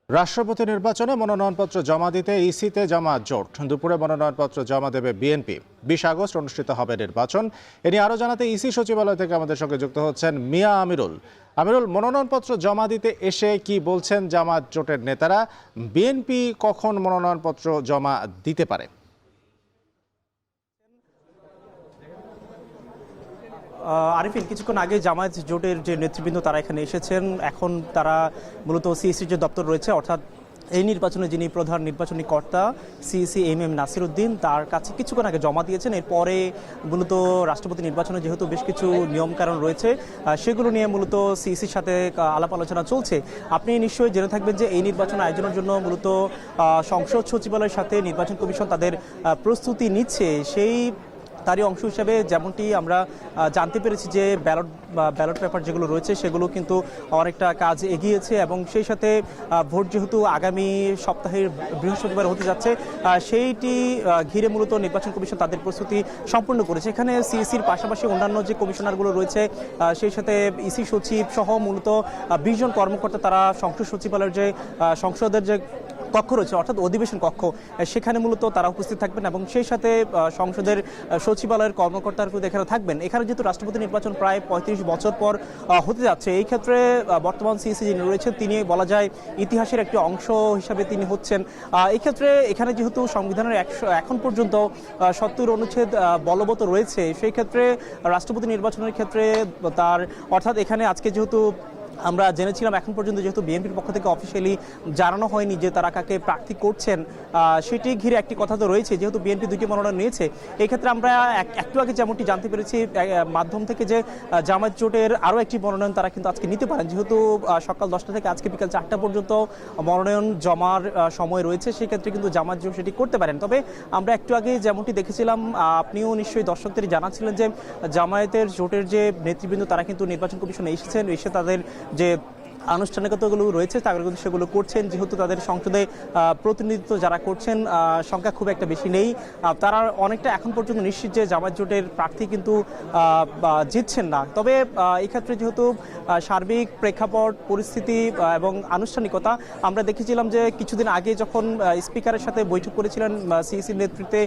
রাষ্ট্রপতি নির্বাচনে মনোনয়নপত্র জমা দিতে ইসিতে জামায়াত জোট। দুপুরে মনোনয়নপত্র জমা দেবে বিএনপি। 20 আগস্ট অনুষ্ঠিত হবে নির্বাচন। এ নিয়ে আরও জানাতে ইসি সচিবালয় থেকে আমাদের সঙ্গে যুক্ত হচ্ছেন মিয়া আমিরুল। আমিরুল, মনোনয়নপত্র জমা দিতে এসে কি বলছেন জামায়াত জোটের নেতারা? বিএনপি কখন মনোনয়নপত্র জমা দিতে পারে? আরিফিন, কিছুক্ষণ আগে জামায়াত জোটের যে নেতৃবৃন্দ তারা এখানে এসেছেন। এখন তারা মূলত সিইসির যে দপ্তর রয়েছে, অর্থাৎ এই নির্বাচনে যিনি প্রধান নির্বাচনী কর্তা সিইসি এম নাসির উদ্দিন, তার কাছে কিছুক্ষণ আগে জমা দিয়েছেন। এরপরে মূলত রাষ্ট্রপতি নির্বাচনে যেহেতু বেশ কিছু নিয়মকানুন রয়েছে, সেগুলো নিয়ে মূলত সিইসির সাথে আলাপ আলোচনা চলছে। আপনি নিশ্চয়ই জেনে থাকবেন যে এই নির্বাচন আয়োজনের জন্য মূলত সংসদ সচিবালয়ের সাথে নির্বাচন কমিশন তাদের প্রস্তুতি নিচ্ছে। তারই অংশ হিসেবে যেমনটি আমরা জানতে পেরেছি যে ব্যালট পেপার যেগুলো রয়েছে সেগুলো কিন্তু অনেকটা কাজ এগিয়েছে, এবং সেই সাথে ভোট যেহেতু আগামী সপ্তাহের বৃহস্পতিবার হতে যাচ্ছে, সেইটি ঘিরে মূলত নির্বাচন কমিশন তাদের প্রস্তুতি সম্পূর্ণ করেছে। এখানে সিইসির পাশাপাশি অন্যান্য যে কমিশনারগুলো রয়েছে, সেই সাথে ইসি সচিব সহ মূলত 20 জন কর্মকর্তা তারা সংসদ সচিবালয়ের যে সংসদের যে কক্ষ রয়েছে, অর্থাৎ অধিবেশন কক্ষ, সেখানে মূলত তারা উপস্থিত থাকবেন, এবং সেই সাথে সংসদের সচিবালয়ের কর্মকর্তারা কিন্তু এখানে থাকবেন। এখানে যেহেতু রাষ্ট্রপতি নির্বাচন প্রায় 35 বছর পর হতে যাচ্ছে, এই ক্ষেত্রে বর্তমান সিইসি যিনি রয়েছেন তিনি বলা যায় ইতিহাসের একটি অংশ হিসাবে তিনি হচ্ছেন। এই ক্ষেত্রে এখানে যেহেতু সংবিধানের এখন পর্যন্ত 70 অনুচ্ছেদ বলবৎ রয়েছে, সেই ক্ষেত্রে রাষ্ট্রপতি নির্বাচনের ক্ষেত্রে তার অর্থাৎ এখানে আজকে যেহেতু আমরা জেনেছিলাম, এখন পর্যন্ত যেহেতু বিএনপির পক্ষ থেকে অফিসিয়ালি জানানো হয়নি যে তারা কাকে প্রার্থী করছেন, সেটি ঘিরে একটি কথা তো রয়েছে। যেহেতু বিএনপি 2টি মনোনয়ন নিয়েছে, এই ক্ষেত্রে আমরা একটু আগে যেমনটি জানতে পেরেছি মাধ্যম থেকে যে জামায়াত জোটের আরও একটি মনোনয়ন তারা কিন্তু আজকে নিতে পারেন। যেহেতু সকাল 10টা থেকে আজকে বিকাল 4টা পর্যন্ত মনোনয়ন জমার সময় রয়েছে, সেই ক্ষেত্রে কিন্তু জামায়াত জোট সেটি করতে পারেন। তবে আমরা একটু আগে যেমনটি দেখেছিলাম, আপনিও নিশ্চয়ই দর্শকদের জানাচ্ছিলেন যে জামায়াতের জোটের যে নেতৃবৃন্দ তারা কিন্তু নির্বাচন কমিশনে এসেছেন, এসে তাদের যে আনুষ্ঠানিকতাগুলো রয়েছে তারা কিন্তু সেগুলো করছেন। যেহেতু তাদের সংসদে প্রতিনিধিত্ব যারা করছেন সংখ্যা খুব একটা বেশি নেই, তারা অনেকটা এখন পর্যন্ত নিশ্চিত যে জামায়াত জোটের প্রার্থী কিন্তু জিতছেন না। তবে এক্ষেত্রে যেহেতু সার্বিক প্রেক্ষাপট পরিস্থিতি এবং আনুষ্ঠানিকতা, আমরা দেখেছিলাম যে কিছুদিন আগে যখন স্পিকারের সাথে বৈঠক করেছিলেন সিইসির নেতৃত্বে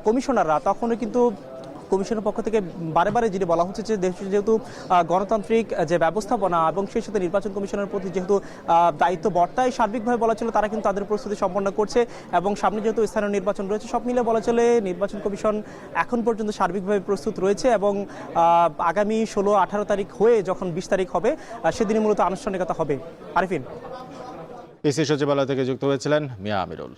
কমিশনাররা, তখনও কিন্তু কমিশনের পক্ষ থেকে বারে যেটি বলা হচ্ছে যে দেশে যেহেতু গণতান্ত্রিক যে ব্যবস্থাপনা এবং সেই সাথে নির্বাচন কমিশনের প্রতি যেহেতু দায়িত্ব বর্তায়, সার্বিকভাবে বলা ছিল তারা কিন্তু তাদের প্রস্তুতি সম্পন্ন করছে, এবং সামনে যেহেতু স্থানীয় নির্বাচন রয়েছে, সব মিলে বলা চলে নির্বাচন কমিশন এখন পর্যন্ত সার্বিকভাবে প্রস্তুত রয়েছে, এবং আগামী 16-18 তারিখ হয়ে যখন 20 তারিখ হবে, সেদিনই মূলত আনুষ্ঠানিকতা হবে। আরিফিন, ইসি সচিবালয় থেকে যুক্ত হয়েছিলেন মিয়া আমিরুল।